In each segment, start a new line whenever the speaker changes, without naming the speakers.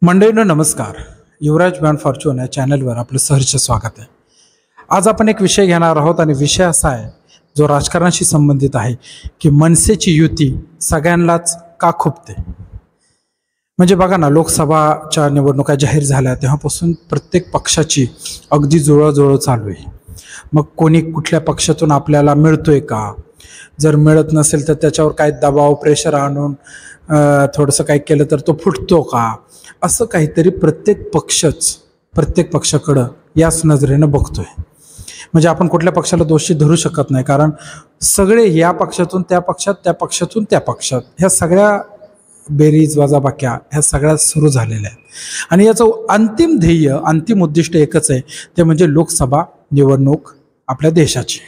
मंडळींनो नमस्कार. युवराज beyond Fortune या चॅनलवर आपलं सहर्ष स्वागत आहे. आज आपण एक विषय घेणार आहोत आणि विषय असा आहे जो राजकारणाशी संबंधित आहे की मनसेची युती सगळ्यांनाच का खुपते. म्हणजे बघा ना, लोकसभाच्या निवडणुका जाहीर झाल्या तेव्हापासून प्रत्येक पक्षाची अगदी जुळवाजुळव चालू आहे. मग कोणी कुठल्या पक्षातून आपल्याला मिळतोय का, जर मिळत नसेल तर त्याच्यावर काय दबाव प्रेशर आणून थोडंसं काय केलं तर तो फुटतो का, असं काहीतरी प्रत्येक पक्षाकडं याच नजरेनं बघतोय. म्हणजे आपण कुठल्या पक्षाला दोषी धरू शकत नाही, कारण सगळे या पक्षातून त्या पक्षात, त्या पक्षातून त्या पक्षात, ह्या सगळ्या बेरीज वजाबाक्या ह्या सगळ्या सुरू झालेल्या आहेत. आणि याचं अंतिम ध्येय, अंतिम उद्दिष्ट एकच आहे, ते म्हणजे लोकसभा निवडणूक आपल्या देशाची.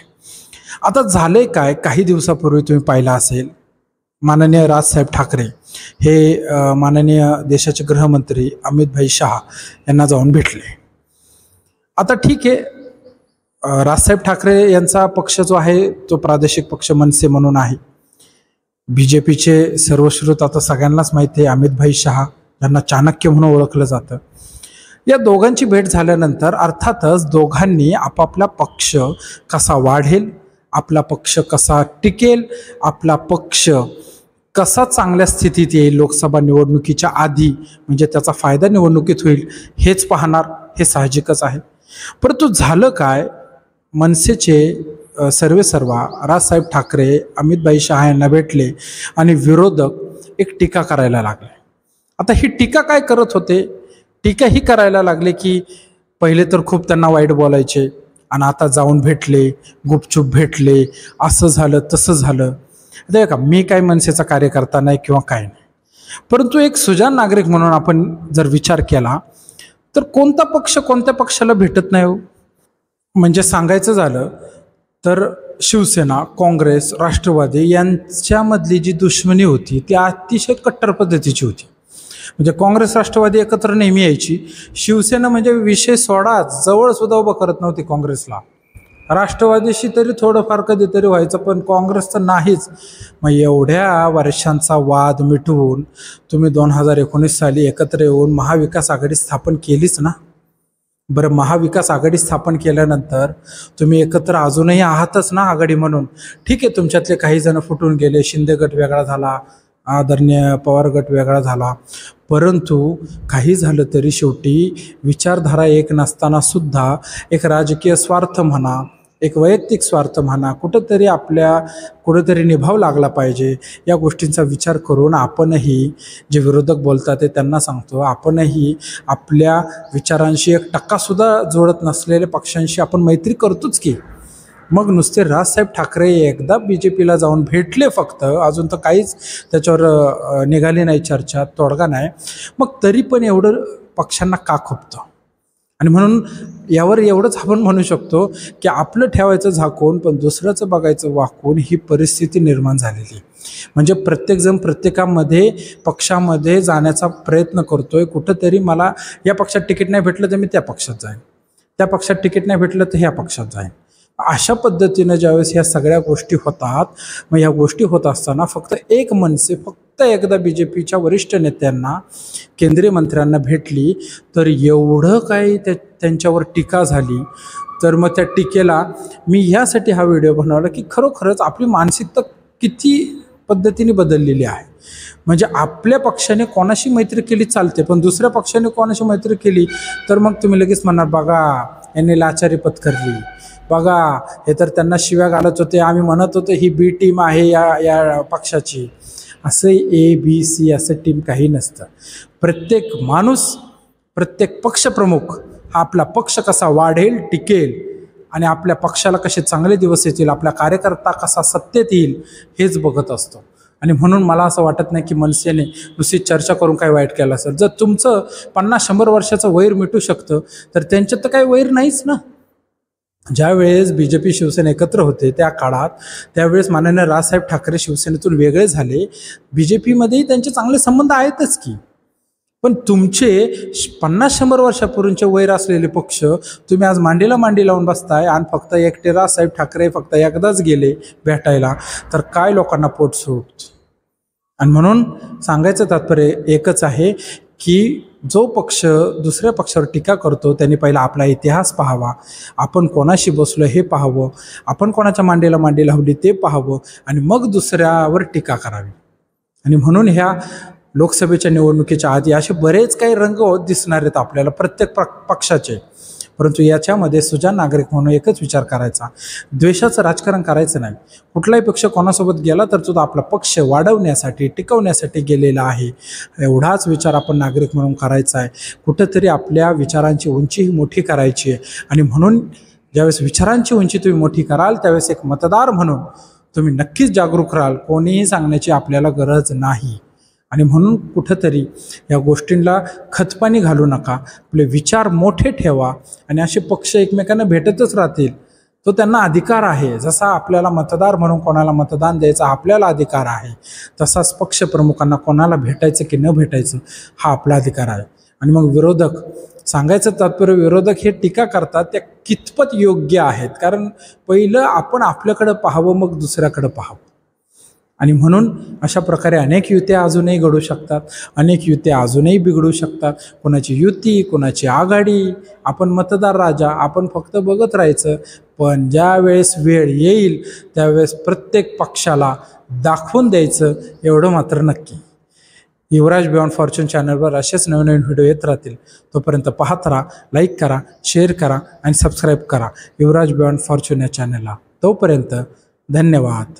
आता झाले काय, काही दिवसापूर्वी तुम्ही पाहिलं असेल, माननीय राजसाहेब ठाकरे हे माननीय देशाचे गृहमंत्री अमित शहा यांना जाऊन भेटले. आता ठीक आहे, राजसाहेब ठाकरे यांचा पक्ष जो आहे तो प्रादेशिक पक्ष मनसे म्हणून आहे. BJPचे सर्वश्रुत आता सगळ्यांनाच माहिती आहे, अमित शहा यांना चाणक्य म्हणून ओळखलं जातं. या दोघांची भेट झाल्यानंतर अर्थातच दोघांनी आपापला पक्ष कसा वाढेल, आपला पक्ष कसा टिकेल, आपला पक्ष कसा चांगल्या स्थितीत येईल लोकसभा निवडणुकीच्या आधी, म्हणजे त्याचा फायदा निवडणुकीत होईल, हेच पाहणार, हे साहजिकच आहे. परंतु झालं काय, मनसेचे सर्वेसर्वा राजसाहेब ठाकरे अमित शहा यांना भेटले आणि विरोधक एक टीका करायला लागले. आता ही टीका काय करत होते, टीका ही करायला लागले की पहिले तर खूप त्यांना वाईट बोलायचे आणि आता जाऊन भेटले, गुपचूप भेटले, असं झालं तसं झालं. आता का मी काय मनसेचा कार्यकर्ता नाही किंवा काय नाही, परंतु एक सुजाण नागरिक म्हणून आपण जर विचार केला तर कोणता पक्ष कोणत्या पक्षाला भेटत नाही हो. म्हणजे सांगायचं झालं तर शिवसेना, काँग्रेस, राष्ट्रवादी यांच्यामधली जी दुश्मनी होती ती अतिशय कट्टर पद्धतीची होती. म्हणजे काँग्रेस राष्ट्रवादी एकत्र नेहमी यायची, शिवसेना म्हणजे विषय सोडा, जवळ सुद्धा उभं करत नव्हती काँग्रेसला. राष्ट्रवादीशी तरी थोडंफार कधीतरी व्हायचं, पण काँग्रेसचं नाहीच. मग एवढ्या वर्षांचा वाद मिटवून तुम्ही 2019 साली एकत्र येऊन महाविकास आघाडी स्थापन केलीच ना. बरं, महाविकास आघाडी स्थापन केल्यानंतर तुम्ही एकत्र अजूनही आहातच ना आघाडी म्हणून. ठीक आहे, तुमच्यातले काही जण फुटून गेले, शिंदे गट वेगळा झाला, आदरणीय पवार गट वेगळा झाला, परंतु काही झालं तरी शेवटी विचारधारा एक नसताना सुद्धा एक राजकीय स्वार्थ म्हणा, एक वैयक्तिक स्वार्थ म्हणा, कुठेतरी निभाव लागला पाहिजे. या गोष्टींचा विचार करून आपणही, जे विरोधक बोलतात ते त्यांना सांगतो, आपणही आपल्या विचारांशी 1% जोडत नसलेल्या पक्षांशी आपण मैत्री करतोच की. मग नुसते राजसाहेब ठाकरे एकदा BJPला जाऊन भेटले फक्त, अजून तर काहीच त्याच्यावर निघाली नाही चर्चा, तोडगा नाही, मग तरी पण एवढं पक्षांना का खुपतं. आणि म्हणून यावर एवढंच आपण म्हणू शकतो की आपलं ठेवायचं झाकून पण दुसऱ्याचं बघायचं वाकून ही परिस्थिती निर्माण झालेली. म्हणजे प्रत्येकजण प्रत्येकामध्ये पक्षामध्ये जाण्याचा प्रयत्न करतोय. कुठंतरी मला या पक्षात तिकीट नाही भेटलं तर मी त्या पक्षात जाईन, त्या पक्षात तिकीट नाही भेटलं तर ह्या पक्षात जाईन. अशा पद्धतीनं ज्यावेळेस ह्या सगळ्या गोष्टी होतात, मग ह्या गोष्टी होत असताना फक्त एक मनसे फक्त एकदा BJPच्या वरिष्ठ नेत्यांना, केंद्रीय मंत्र्यांना भेटली तर एवढं काही त्यांच्यावर टीका झाली. तर मग त्या टीकेला मी ह्यासाठी हा व्हिडिओ बनवला की खरोखरच आपली मानसिकता किती पद्धतीने बदललेली आहे. म्हणजे आपल्या पक्षाने कोणाशी मैत्री केली चालते, पण दुसऱ्या पक्षाने कोणाशी मैत्री केली तर मग तुम्ही लगेच म्हणणार, बघा यांनी लाचारी पत्करली, बघा हे तर त्यांना शिव्या घालत होते, आम्ही म्हणत होतो ही B टीम आहे या पक्षाची. असं ABC असं टीम काही नसतं. प्रत्येक माणूस, प्रत्येक पक्षप्रमुख हा आपला पक्ष कसा वाढेल, टिकेल आणि आपल्या पक्षाला कसे चांगले दिवस येतील, आपला कार्यकर्ता कसा सत्तेत येईल हेच बघत असतो. आणि म्हणून मला असं वाटत नाही की मनसेने नुसती चर्चा करून काय वाईट केलं असेल. जर तुमचं 50-100 वर्षाचं वैर मिटू शकतं तर त्यांच्यात तर काही वैर नाहीच ना. ज्यावेळेस BJP शिवसेना एकत्र होते त्या काळात, त्यावेळेस माननीय राजसाहेब ठाकरे शिवसेनेतून वेगळे झाले, BJPमध्येही त्यांचे चांगले संबंध आहेतच की. पण तुमचे 50-100 वर्षापूर्वीचे वैर असलेले पक्ष तुम्ही आज मांडीला मांडी लावून बसताय आणि फक्त एकटे राजसाहेब ठाकरे फक्त एकदाच गेले भेटायला, तर काय लोकांना पोट सूट. आणि म्हणून सांगायचं तात्पर्य एकच आहे की जो पक्ष दुसऱ्या पक्षावर टीका करतो त्यांनी पहिला आपला इतिहास पाहावा, आपण कोणाशी बसलो हे पाहावं, आपण कोणाच्या मांडीला मांडी लावली ते पाहावं आणि मग दुसऱ्यावर टीका करावी. आणि म्हणून ह्या लोकसभेच्या निवडणुकीच्या आधी असे बरेच काही रंग दिसणार आहेत आपल्याला प्रत्येक पक्षाचे. परंतु याच्यामध्ये सुजाण नागरिक म्हणून एकच विचार करायचा, द्वेषाचं राजकारण करायचं नाही. कुठलाही पक्ष कोणासोबत गेला तर तो आपला पक्ष वाढवण्यासाठी टिकवण्यासाठी गेलेला आहे, एवढाच विचार आपण नागरिक म्हणून करायचा आहे. कुठंतरी आपल्या विचारांची उंचीही मोठी करायची आहे. आणि म्हणून ज्यावेळेस विचारांची उंची तुम्ही मोठी कराल त्यावेळेस एक मतदार म्हणून तुम्ही नक्कीच जागरूक राहाल. कोणीही सांगण्याची आपल्याला गरज नाही. आणि म्हणून कुठंतरी या गोष्टींना खतपाणी घालू नका, आपले विचार मोठे ठेवा. आणि असे पक्ष एकमेकांना भेटतच राहतील, तो त्यांना अधिकार आहे. जसा आपल्याला मतदार म्हणून कोणाला मतदान द्यायचा आपल्याला अधिकार आहे, तसाच पक्षप्रमुखांना कोणाला भेटायचं की न भेटायचं हा आपला अधिकार आहे. आणि मग विरोधक, सांगायचं तात्पर्य विरोधक हे टीका करतात त्या कितपत योग्य आहेत, कारण पहिलं आपण आपल्याकडं पाहावं मग दुसऱ्याकडं पाहावं. आणि म्हणून अशा प्रकारे अनेक युत्या अजूनही घडू शकतात, अनेक युत्या अजूनही बिघडू शकतात. कोणाची युती, कोणाची आघाडी, आपण मतदार राजा, आपण फक्त बघत राहायचं. पण ज्या वेळेस वेळ येईल त्यावेळेस प्रत्येक पक्षाला दाखवून द्यायचं, एवढं मात्र नक्की. युवराज बियॉन्ड फॉर्च्यून चॅनलवर असेच नवीन व्हिडिओ येत राहतील. तोपर्यंत पाहत राहा, लाईक करा, शेअर करा आणि सबस्क्राईब करा युवराज बियॉन्ड फॉर्च्यून या चॅनलला. तोपर्यंत धन्यवाद.